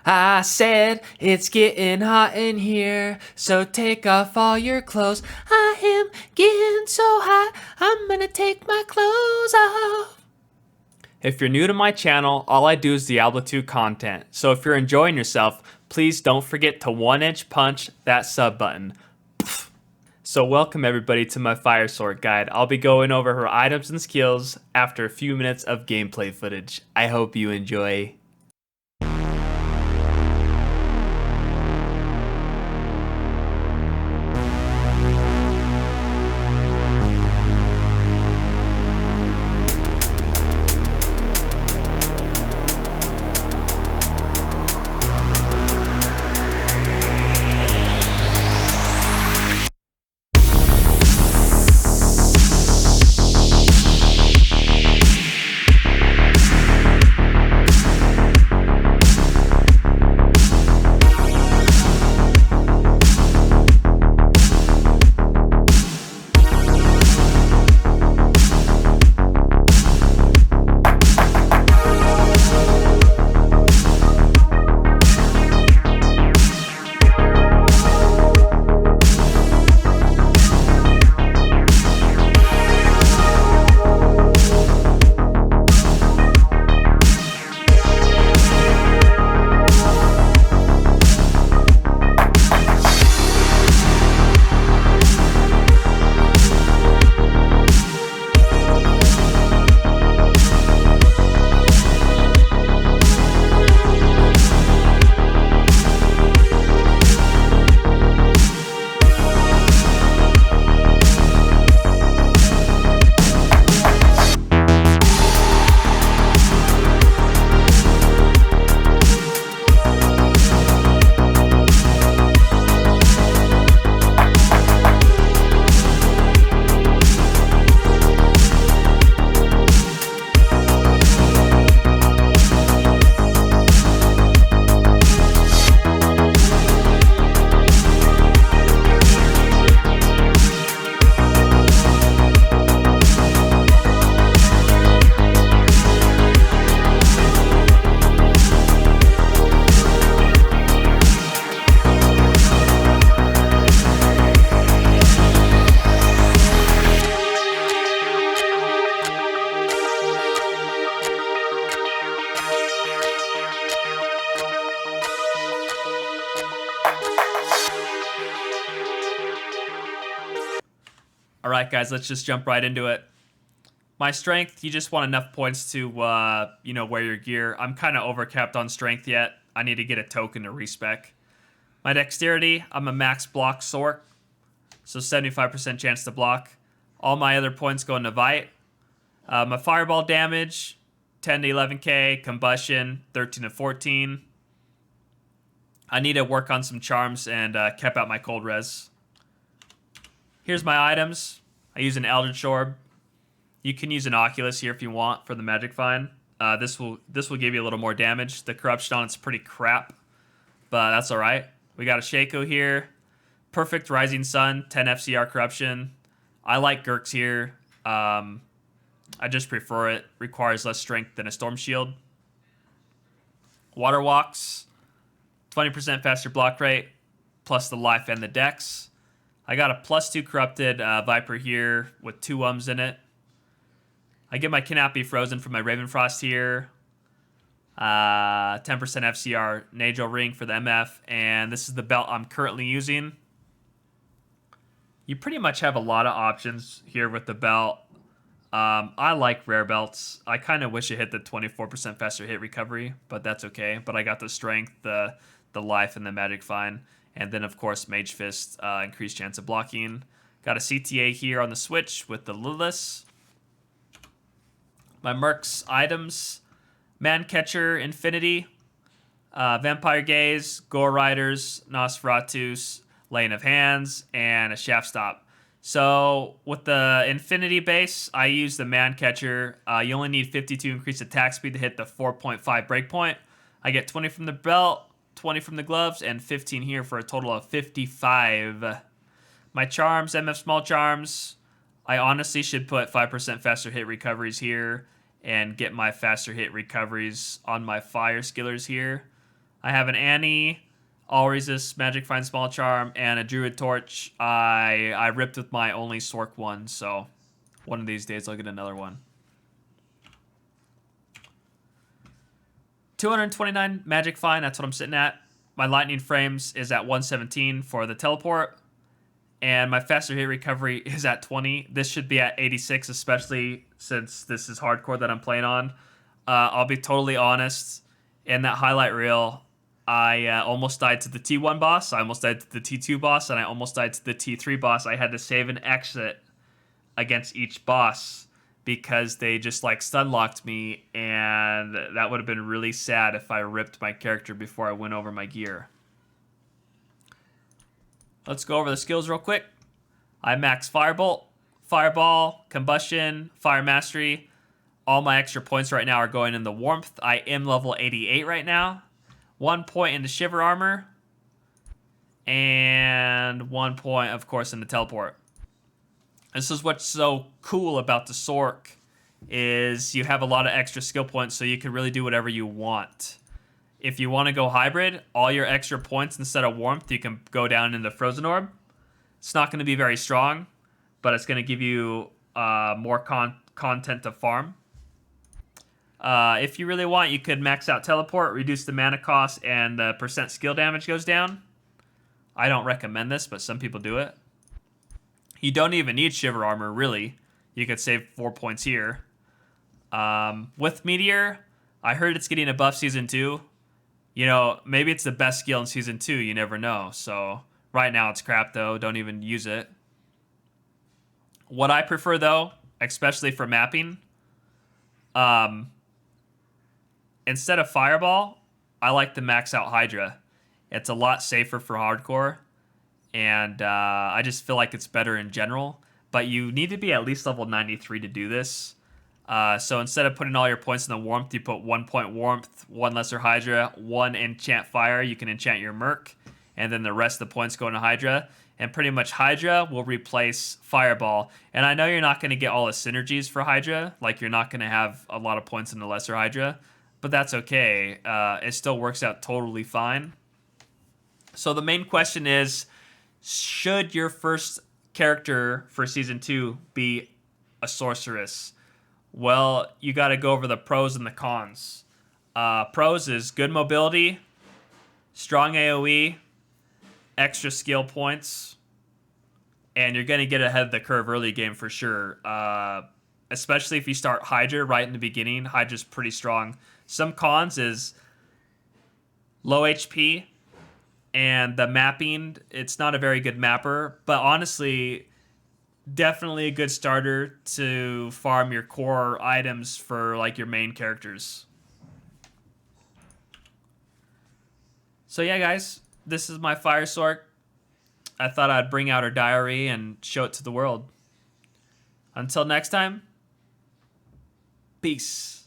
I said it's getting hot in here, so take off all your clothes. I am getting so hot, I'm gonna take my clothes off. If you're new to my channel, all I do is Diablo 2 content, so if you're enjoying yourself, please don't forget to 1-inch punch that sub button. So welcome everybody to my Fire Sorc guide. I'll be going over her items and skills after a few minutes of gameplay footage. I hope you enjoy. Alright guys, let's just jump right into it. My strength, you just want enough points to, wear your gear. I'm kind of overcapped on strength yet. I need to get a token to respec. My dexterity, I'm a max block Sorc, so 75% chance to block. All my other points go into Vite. My fireball damage, 10 to 11k. Combustion, 13 to 14. I need to work on some charms and cap out my cold res. Here's my items. I use an Eldritch Orb. You can use an Oculus here if you want for the Magic Find. This will give you a little more damage. The corruption on it's pretty crap, but that's all right. We got a Shaco here. Perfect Rising Sun, 10 FCR corruption. I like Gurks here. I just prefer it. Requires less strength than a Storm Shield. Water Walks, 20% faster block rate, plus the life and the dex. I got a +2 corrupted Viper here with 2 ums in it. I get my Cannot Be Frozen from my Ravenfrost here. 10% FCR Nagel Ring for the MF, and this is the belt I'm currently using. You pretty much have a lot of options here with the belt. I like rare belts. I kind of wish it hit the 24% faster hit recovery, but that's okay. But I got the strength, the life, and the magic find. And then, of course, Mage Fist, increased chance of blocking. Got a CTA here on the switch with the Lilith. My Mercs items, Mancatcher Infinity, Vampire Gaze, Gore Riders, Nosferatus, Lane of Hands, and a Shaft Stop. So with the Infinity base, I use the Mancatcher. You only need 52 increased attack speed to hit the 4.5 breakpoint. I get 20 from the belt, 20 from the gloves, and 15 here for a total of 55. My charms, MF Small Charms, I honestly should put 5% faster hit recoveries here and get my faster hit recoveries on my fire skillers here. I have an Annie, All Resist, Magic Find Small Charm, and a Druid Torch. I ripped with my only Sorc one, so one of these days I'll get another one. 229 Magic Find, that's what I'm sitting at. My Lightning Frames is at 117 for the teleport. And my faster hit recovery is at 20. This should be at 86, especially since this is hardcore that I'm playing on. I'll be totally honest. In that highlight reel, I almost died to the T1 boss. I almost died to the T2 boss. And I almost died to the T3 boss. I had to save and exit against each boss because they just like stun locked me. And that would have been really sad if I ripped my character before I went over my gear. Let's go over the skills real quick. I max Firebolt, Fireball, Combustion, Fire Mastery. All my extra points right now are going in the Warmth. I am level 88 right now. 1 point in the Shiver Armor. And 1 point, of course, in the Teleport. This is what's so cool about the Sorc, is you have a lot of extra skill points, so you can really do whatever you want. If you want to go hybrid, all your extra points instead of Warmth, you can go down into Frozen Orb. It's not going to be very strong, but it's going to give you more content to farm. If you really want, you could max out Teleport, reduce the mana cost, and the percent skill damage goes down. I don't recommend this, but some people do it. You don't even need Shiver Armor, really. You could save 4 points here. With Meteor, I heard it's getting a buff Season 2. You know, maybe it's the best skill in Season 2. You never know. So, right now it's crap, though. Don't even use it. What I prefer, though, especially for mapping, instead of Fireball, I like to max out Hydra. It's a lot safer for hardcore. And I just feel like it's better in general. But you need to be at least level 93 to do this. So instead of putting all your points in the Warmth, you put 1 point Warmth, 1 Lesser Hydra, 1 Enchant Fire. You can enchant your Merc, and then the rest of the points go into Hydra. And pretty much Hydra will replace Fireball. And I know you're not going to get all the synergies for Hydra. Like, you're not going to have a lot of points in the Lesser Hydra. But that's okay. It still works out totally fine. So the main question is, should your first character for Season 2 be a Sorceress? Well, you got to go over the pros and the cons. Pros is good mobility, strong AoE, extra skill points, and you're going to get ahead of the curve early game for sure. Especially if you start Hydra right in the beginning. Hydra's pretty strong. Some cons is low HP, and the mapping, it's not a very good mapper, but honestly, definitely a good starter to farm your core items for like your main characters. So yeah, guys, this is my Fire Sorc. I thought I'd bring out her diary and show it to the world. Until next time, peace.